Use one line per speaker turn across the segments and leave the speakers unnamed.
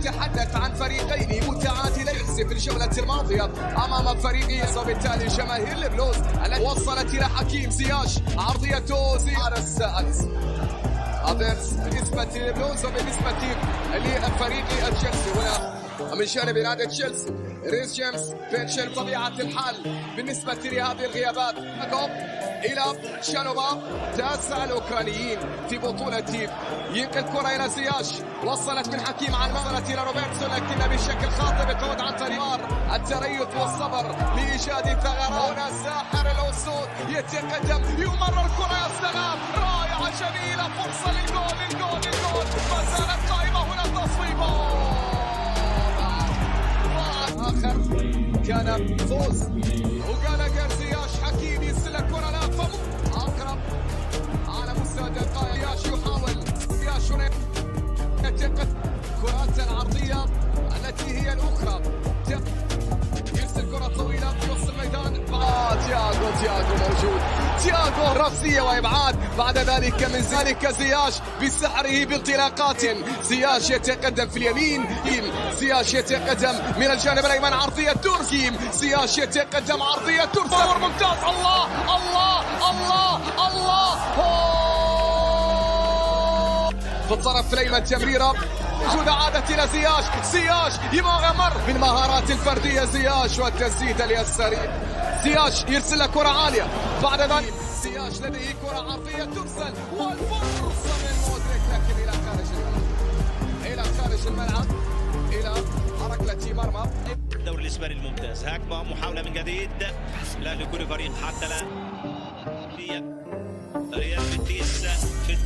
نتحدث عن فريقين متعادلين في الجولة الماضية أمام فريقين، وبالتالي جماهير البلوز التي وصلت إلى حكيم زياش عرضيته على السادس. هافرتز بالنسبة للبلوز وبالنسبة لفريق تشيلسي. هنا من جانب نادي تشيلسي ريس جيمس بيتشل طبيعة الحال بالنسبة لهذه الغيابات. إلى شانوفا تاسع الأوكرانيين في بطولة، ينقل الكرة إلى زياش، وصلت من حكيم عن وصلت إلى روبرتسون لكن بشكل خاطئ بتعود عن طريق التريث والصبر لإيجاد ثغرات. هنا ساحر الأسود يتقدم يمرر الكرة يا سلام، رائعة جميلة، فرصة للجول. ما زالت قائمة هنا التصويبة. آخر كان فوز وقال زياش حكيم يرسل الكرة لا فمو أقرب على مستوى القائم. زياش يحاول زياش يتقد كرات العرضية التي هي الأخرى، يرسل كرة طويلة في وسط الميدان. تياغو موجود، تياغو رأسية وإبعاد. بعد ذلك من ذلك زياش بسحره بانطلاقات. زياش يتقدم في اليمين، زياش يتقدم من الجانب الأيمن عرضية تركي، زياش يتقدم عرضية تركي ممتاز. الله في الطرف الأيمن تمريرة موجودة عادت إلى زياش يمر من مهارات الفردية زياش والتسديد اليساري. زياش يرسل كرة عالية، بعد ذلك زياش لديه كرة عرضية ترسل والفرصة من مودريك لكن إلى خارج الملعب إلى ركلة مرمى.
الدوري الإسباني الممتاز، هكذا محاولة من جديد لا لكل فريق حتى الآن. ريال بيتيس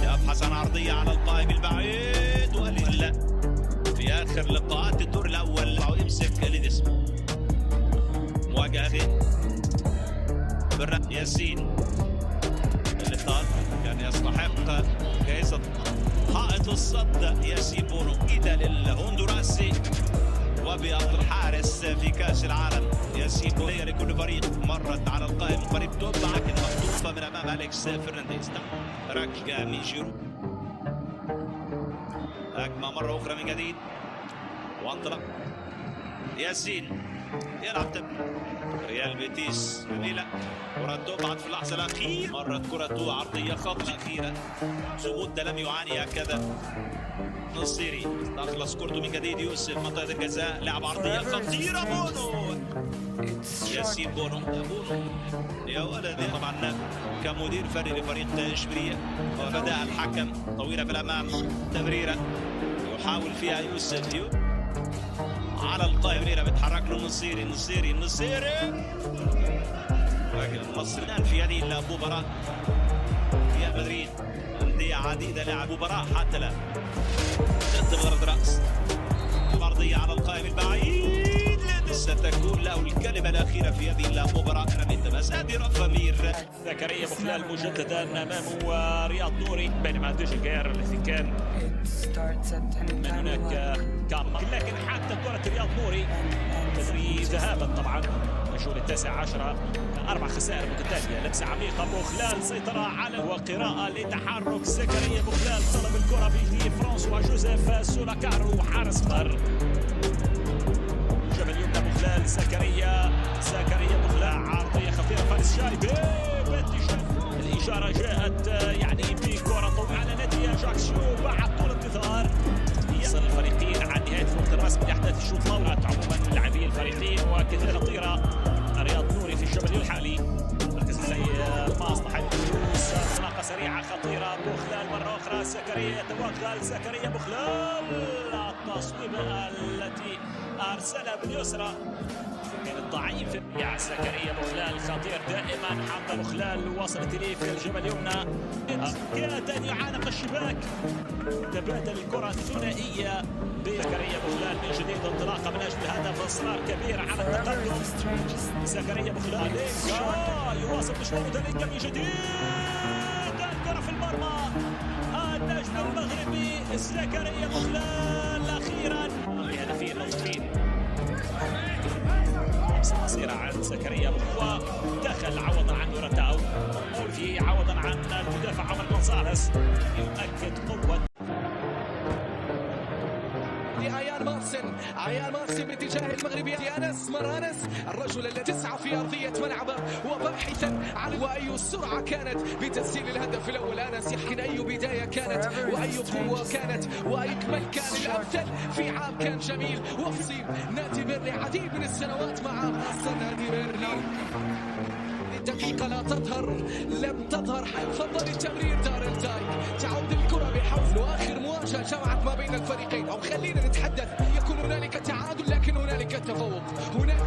أبحث عن عرضية على القائم البعيد ولا في آخر لقاءات الدور الأول يمسك ليدس مواجهة ياسين اللقاء كان يستحق جائزة حائط الصد. ياسين بونو إيدا للهندوراسي وبأفضل حارس في كأس العالم. ياسين بونو لكل فريق مرت على القائم فريق توب لكن مخطوفة من أمام أليكس فرنانديز. ركلة من جيرو، هجمة مرة أخرى من جديد وانطلق ياسين يلعب ريال بيتيس جميلة. كرة تبعت في اللحظة الأخيرة، مرت كرة عرضية خطأ أخيرة. زمودة لم يعاني هكذا. نصيري تخلص كرته من جديد، يوسف منطقة الجزاء، لعب عرضية خطيرة. بونو ياسين بونو يا ولدي طبعا كمدير فني لفريق اشبيلية. وبدأ الحكم طويلة في الأمام، تمريرة يحاول فيها يوسف على القائم. بيتحرك له نصيري راجل المصري الآن في هذه المباراة. ريال مدريد أندية عديدة لعب مباراة حتى الآن ضد بغرض رأس. عرضية على القائم البعيد ستكون له الكلمة الأخيرة في هذه المباراة. بس هذه رفامير
زكريا بوخلال مجددا أمامه رياض نوري، بينما ديجيغير الذي كان من هناك كان لكن حتى كرة رياض نوري تدري ذهابا طبعا الجولة 19 4 خسائر متتالية. لمسة عميقة بوخلال، سيطرة على وقراءة لتحرك زكريا بوخلال، طلب الكرة بيدي فرانسوا جوزيف سولاكارو حارس مر جبل يمنى بوخلال. زكريا بوخلال عرضية خطيرة، فارس شاربي الإشارة جاءت يعني بكرة طويلة على نادي أجاكسيو بعد طول انتظار. يصل الفريقين عن نهاية الوقت الرسمي لأحداث الشوط الأول. عموما لاعبي الفريقين وكثير خطيرة. رياض نوري في الجبل الحالي مركز زي المصلحة الفلوس، انطلاقة سريعة خطيرة. بوخلال مرة أخرى زكريا يتوغل، زكريا بوخلال التصويبة التي أرسلها باليسرى كانت ضعيفة. يا زكريا بوخلال خطير دائما. حمد بوخلال وصلت إليه في الجبل اليمنى، كاد أن يعانق الشباك. تبادل الكرة الثنائية بزكريا بوخلال من جديد، انطلاقة من أجل الهدف، إصرار كبير على التقدم. زكريا بوخلال يواصل مشواره تلك من جديد، الكرة في المرمى. النجم المغربي زكريا بوخلال أخيرا بهدفين مضمونين. قصيرة عن زكريا بوخلال، دخل عوضا عن نورتاو مولفي، عوضا عن المدافع عمر جونساليس، يؤكد قوة
لأيان مارسن. أيان مارسن باتجاه المغربي أنس مرانس، الرجل الذي تسعى في أرضية ملعبه وباحثا عن وأي سرعة كانت بتسجيل الهدف الأول. أنس يحكي أي بداية كانت وأي قوة كانت وأي إكمال كان الأمثل في عام كان جميل. وفصيل نادي بيرلي عديد من السنوات مع أصل نادي بيرلي. دقيقة لا تظهر، لم تظهر حيفضل التمرير. دارين تايك تعود الكرة بحوز، وآخر مواجهة جمعت ما بين الفريقين. أو خلينا نتحدث، يكون هنالك تعادل لكن هنالك تفوق. هناك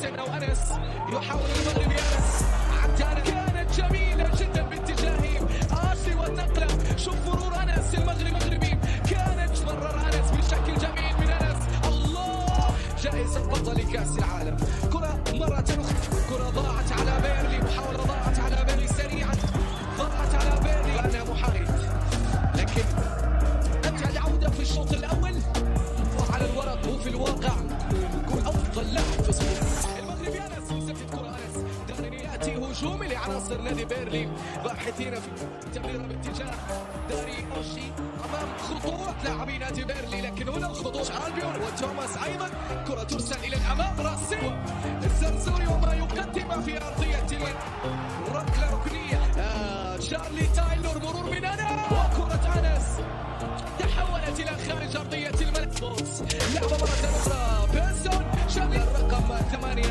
سنة وأنس يحاول المغربي أنس عدانا كانت جميلة جدا باتجاه آسي والنقلة. شوف مرور أنس المغربي كانت مرر أنس بشكل جميل من أنس. الله، جائزة بطل كأس العالم. كرة مرة أخرى، كرة ضاعت على بيرلي، محاولة ضاعت على بيرلي سريعا، ضاعت على بيرلي. أنا محايد لكن أنت العودة في الشوط الأول وعلى الورق وفي الواقع يكون أفضل لاعب في الصفوف. المغربي أنس يسدد كرة أنس، دارين يأتي هجومي لعناصر نادي بيرلي باحثين في تمريرة باتجاه داري أوشي أمام خطوط لاعبي نادي بيرلي. لكن هنا الخطوط ألبيون وتوماس أيضا. كرة ترسل إلى الأمام، راسية الزرزوري وما يقدم في أرضية ركلة ركنية. شارلي تايلور، مرور من أنس وكرة أنس تحولت إلى خارج أرضية الملعب. لعبة مرة أخرى بنسون، شارلي الرقم 8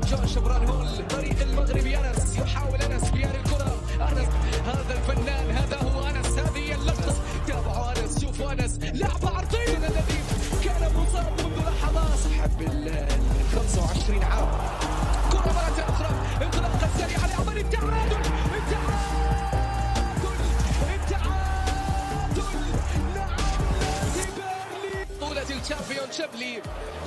جوش برانهول. طريق المغربي أنس، يحاول أنس بيان الكرة. أنس هذا الفنان، هذا هو أنس، هذه هي اللقطة. تابعوا أنس، شوفوا أنس، لعبة عرضية الذي كان مصاب منذ لحظات. صاحب ال 25 عام. كرة مرة أخرى، انطلاقة سريعة لعمل التعادل. الشامبيون شبلي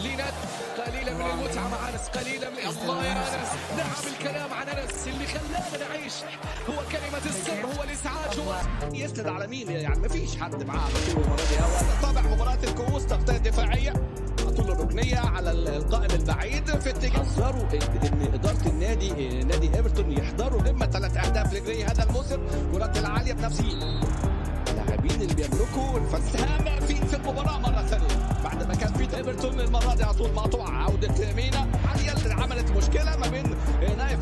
لناد قليلا من المتعة مع أنس، قليلا من الله يا أنس. نعم، الكلام عن أنس اللي خلانا نعيش هو كلمة السر، هو الإزعاج، هو
يسند على مين يعني؟ ما فيش حد معاه على طول المباراة دي. هو طابع مباراة الكؤوس، تغطية دفاعية على طول الركنية على القائم البعيد في اتجاه. حذروا ان إدارة النادي نادي ايفرتون يحضروا لما 3 أهداف لجري هذا الموسم. كرات العالية بنفسه اللاعبين اللي بيملكوا الفسام في المباراة مرة ثانية بعد ما كان في ايفرتون المرة دي على طول مقطوعة. عودة مينا عالية اللي عملت مشكلة ما بين نايف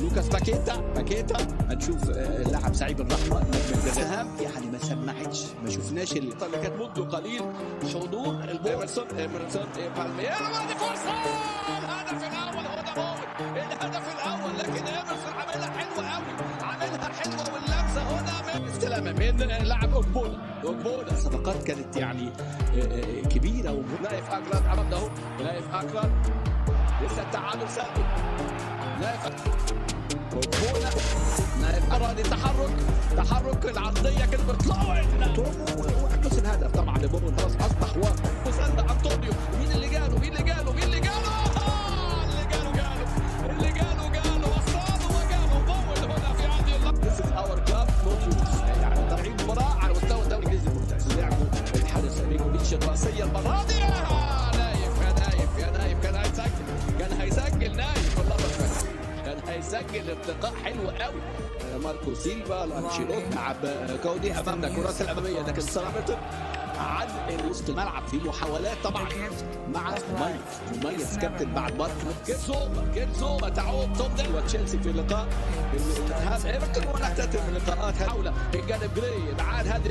لوكاس باكيتا. هنشوف اللاعب سعيد الرحمة نجم السهام يعني ما سمعتش، ما شفناش اللي كانت منذ قليل حضور ايمرسون بالمير. هذه فرصة، الهدف الأول هو ده موت، الهدف الأول. لكن ايمرسون عملها حلوة قوي، عملها حلوة، واللمسة هنا من استلامة من لاعب أوكبولا. صفقات كانت يعني كبيرة. ونايف أكرم عرض اهو، نايف أكرم لسه التعادل سلبي. نايف أوكبولا، نايف أراد تحرك العرضية كده بتطلع وحدث الهدف طبعا لبوبون. خلاص أصبح واقع. وسند أنطونيو، مين اللي جاله؟ وصاله وجاله بول هنا في هذه اللحظة. This is our club يعني طالعين مباراة على مستوى الدوري الإنجليزي الممتاز. لعبوا الحارس ميكوفيتش الرأسية المرة دي. نايف كان هيسجل نايف والله، كان هيسجل ارتقاء حلو قوي. ماركو سيلفا الانشيلوتي لعب كودي امامنا كرات الاماميه، لكن صرفت عن وسط الملعب في محاولات طبعا مع مميز كابتن بعد مارك كيرزوما تعود تفضل. وتشيلسي في لقاء الذهاب ايفرتون ونحتفل من لقاءات حول الجانب جراي بعد هذه